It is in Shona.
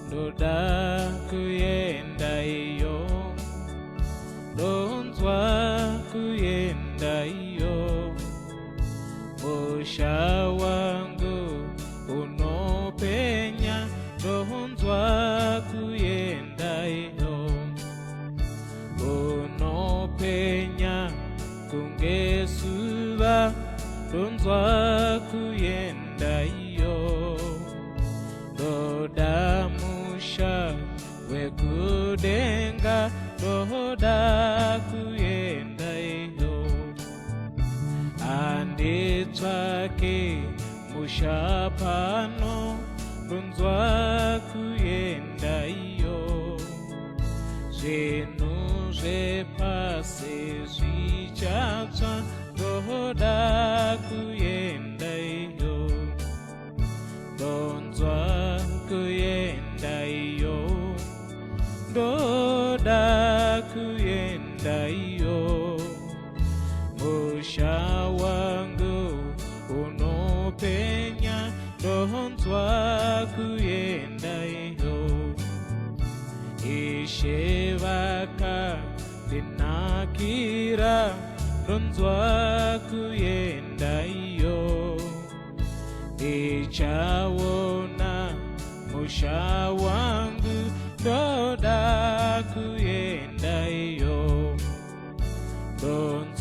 ndoda kuenda iyo, Ndonzwa kuenda iyo, musha wangu unopenya, Ndonzwa kuenda iyo, unopenya kungesuba, Ndonzwa kuenda iyo, ndoda musha wekudenga, ndoda kuenda iyo, anditsvake musha pano, Ndonzwa kuenda iyo, zvinhu zvepasi zvichatsva, ndoda kuenda iyo, Ndonzwa kuenda iyo, ndoda kuenda iyo, musha wangu unopenya, Ndonzwa kuenda iyo, Ishe vakandinakira, Ndonzwa kuenda iyo, ndichaona musha wangu, ndoda kuenda iyo, Ndonzwa